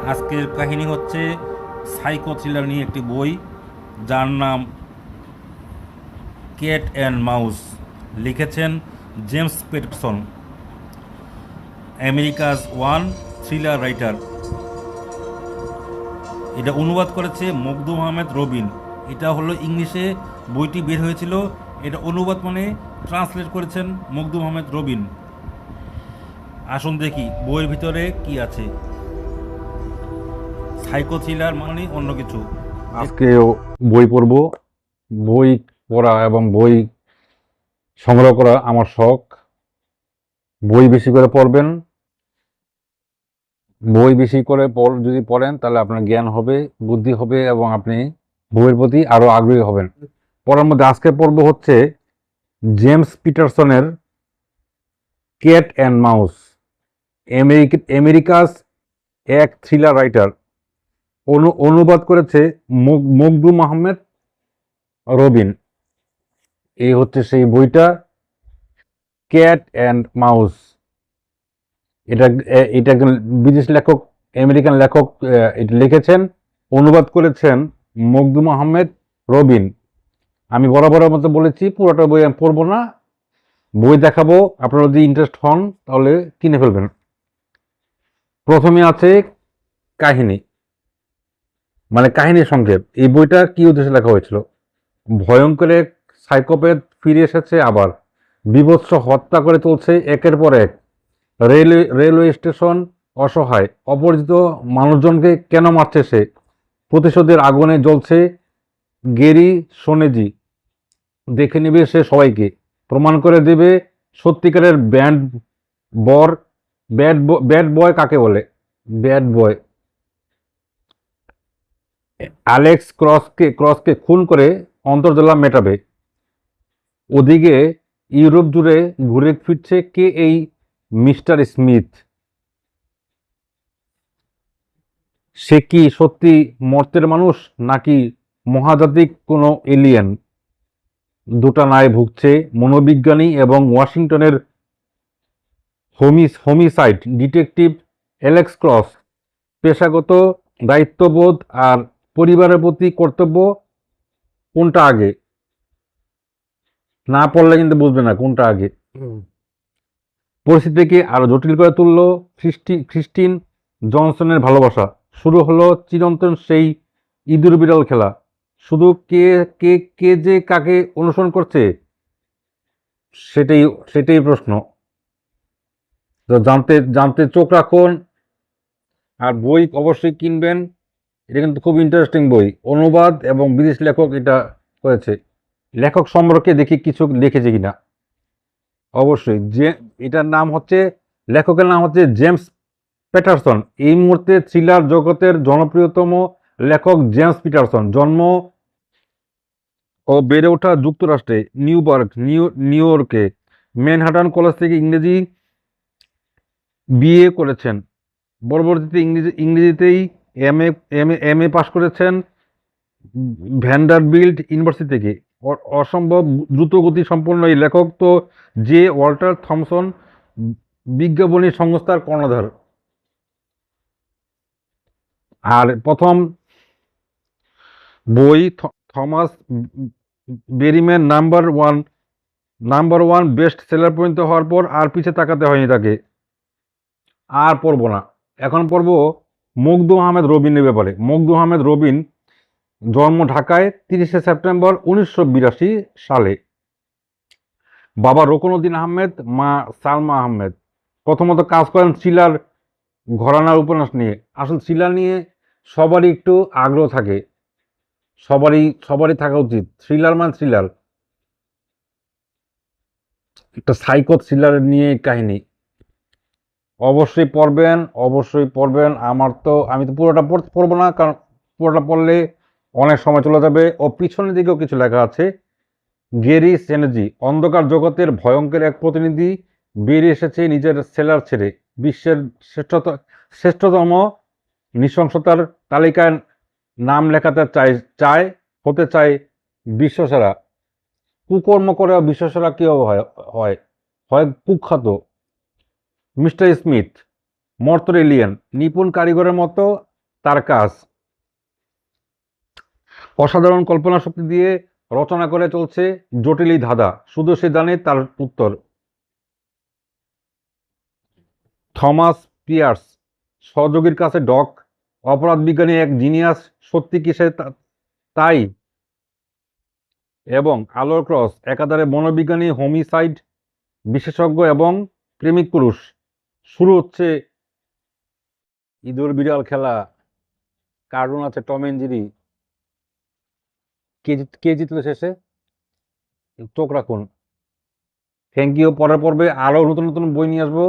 আজকের কাহিনী হচ্ছে সাইকো থ্রিলার নিয়ে একটি বই, যার নাম ক্যাট অ্যান্ড মাউস। লিখেছেন James Paterson, Americas one thriller writer. এটা অনুবাদ করেছে মখদুম আহমেদ রবিন। এটা হলো ইংলিশে বইটি বের হয়েছিল, এটা অনুবাদ মানে ট্রান্সলেট করেছেন মখদুম আহমেদ রবিন। আসুন দেখি বইয়ের ভিতরে কি আছে। সাইকো থ্রিলার মানে অন্য কিছু। আজকে বই পড়ব। বই পড়া এবং বই সংগ্রহ করা আমার শখ। বই বেশি করে পড়বেন। বই বেশি করে যদি পড়েন তাহলে আপনার জ্ঞান হবে, বুদ্ধি হবে এবং আপনি বইয়ের প্রতি আরো আগ্রহী হবেন। পড়ার মধ্যে আজকে পড়ব হচ্ছে জেমস পিটারসনের ক্যাট অ্যান্ড মাউস। আমেরিকাস এক থ্রিলার রাইটার। অনুবাদ করেছে মখদুম আহমেদ রবিন। এই হচ্ছে সেই বইটা, ক্যাট অ্যান্ড মাউস। এটা এটা একজন বিদেশি লেখক, আমেরিকান লেখক এটা লিখেছেন, অনুবাদ করেছেন মখদুম আহমেদ রবিন। আমি বরাবরের মতো বলেছি পুরোটা বই আমি পড়বো না, বই দেখাবো। আপনারা যদি ইন্টারেস্ট হন তাহলে কিনে ফেলবেন। প্রথমে আছে কাহিনী, মানে কাহিনী সংক্ষেপ। এই বইটা কি উদ্দেশ্যে লেখা হয়েছিল? ভয়ঙ্কর এক সাইকোপ্যাথ ফিরে এসেছে আবার, বীভৎস হত্যা করে চলছে একের পর এক। রেলওয়ে স্টেশন অসহায়, অপরিচিত মানুষজনকে কেন মারছে সে? প্রতিশোধের আগুনে জ্বলছে গেরি সোনেজি। দেখে নেবে সে সবাইকে, প্রমাণ করে দেবে সত্যিকারের ব্যাড বয় কাকে বলে। ব্যাড বয় অ্যালেক্স ক্রসকে খুন করে অন্তর্জলা মেটাবে। ওদিকে ইউরোপ জুড়ে ঘুরে ফিরছে কে এই মিস্টার স্মিথ। সে কি সত্যি মর্তের মানুষ নাকি মহাজাতিক কোনো এলিয়েন? দুটা নায় ভুগছে মনোবিজ্ঞানী এবং ওয়াশিংটনের হোমিসাইড ডিটেকটিভ অ্যালেক্স ক্রস। পেশাগত দায়িত্ববোধ আর পরিবারের প্রতি কর্তব্য, কোনটা আগে? না পড়লে কিন্তু বুঝবে না কোনটা আগে। পরিস্থিতিকে আরো জটিল করে তুলল ক্রিস্টিন জনসনের ভালোবাসা। শুরু হলো চিরন্তন সেই ইঁদুর বিড়াল খেলা। শুধু কে কে কে যে কাকে অনুসরণ করছে সেটাই সেটাই প্রশ্ন। তো জানতে জানতে চোখ রাখুন, আর বই অবশ্যই কিনবেন। এটা কিন্তু খুব ইন্টারেস্টিং বই, অনুবাদ এবং বিদেশ লেখক এটা করেছে। লেখক সম্পর্কে দেখি কিছু লিখেছে কিনা। অবশ্যই যে এটার নাম হচ্ছে, লেখকের নাম হচ্ছে জেমস পেটারসন। এই মুহূর্তে থ্রিলার জগতের জনপ্রিয়তম লেখক জেমস পিটারসন। জন্ম ও বেড়ে ওঠা যুক্তরাষ্ট্রে, নিউ ইয়র্কে। ম্যানহাটন কলেজ থেকে ইংরেজি বিএ করেছেন। পরবর্তীতে ইংরেজিতেই এম এ পাশ করেছেন ভ্যান্ডারবিল্ট ইউনিভার্সিটি থেকে। অসম্ভব দ্রুতগতি সম্পন্ন এই লেখক তো জে ওয়াল্টার থমসন বিজ্ঞাপনী সংস্থার কর্ণধার। আর প্রথম বই Thomas Berryman number one best seller পর্যন্ত হওয়ার পর আর পিছে তাকাতে হয়নি তাকে। আর পড়বো না, এখন পড়বো মখদুম আহমেদ রবিনের ব্যাপারে। মখদুম আহমেদ রবিন জন্ম ঢাকায় 30শে সেপ্টেম্বর 1982 সালে। বাবা রোকনউদ্দিন আহমেদ, মা সালমা আহমেদ। প্রথমত কাজ করেন থ্রিলার ঘরানার উপন্যাস নিয়ে। আসলে থ্রিলার নিয়ে সবারই একটু আগ্রহ থাকে, সবারই থাকা উচিত। থ্রিলার মানে থ্রিলার, একটা সাইকো থ্রিলার নিয়ে কাহিনী। অবশ্যই পড়বেন, অবশ্যই পড়বেন। আমি তো পুরোটা পড়বো না, কারণ পুরোটা পড়লে অনেক সময় চলে যাবে। ও পিছনের দিকেও কিছু লেখা আছে। গেরি সেনেজি অন্ধকার জগতের ভয়ঙ্কর এক প্রতিনিধি, বেরিয়ে এসেছে নিজের সেলার ছেড়ে। বিশ্বের শ্রেষ্ঠতম নৃশংসতার তালিকায় নাম লেখাতে চায় হতে চায় বিশ্বসেরা। কুকর্ম করে বিশ্বসেরা কেউ হয় হয় হয় কুখ্যাত মিস্টার স্মিথ, মর্তর এলিয়েন, নিপুণ কারিগরের মতো তার কাজ। অসাধারণ কল্পনা শক্তি দিয়ে রচনা করে চলছে জটিল এই ধাঁধা, শুধু সে জানে তার উত্তর। থমাস পিয়ার্স, সহযোগীর কাছে ডক, অপরাধ বিজ্ঞানী এক জিনিয়াস, সত্যি কি সে তাই? এবং আলোর ক্রস, একাধারে মনোবিজ্ঞানী, হোমিসাইড বিশেষজ্ঞ এবং প্রেমিক পুরুষ। শুরু হচ্ছে ইঁদুর বিড়াল খেলা, কার্টুন আছে টম এন্ড জেরি। কে জিতলো শেষে? চোখ রাখুন। Thank you. পরের পর্বে আরো নতুন নতুন বই নিয়ে আসবো।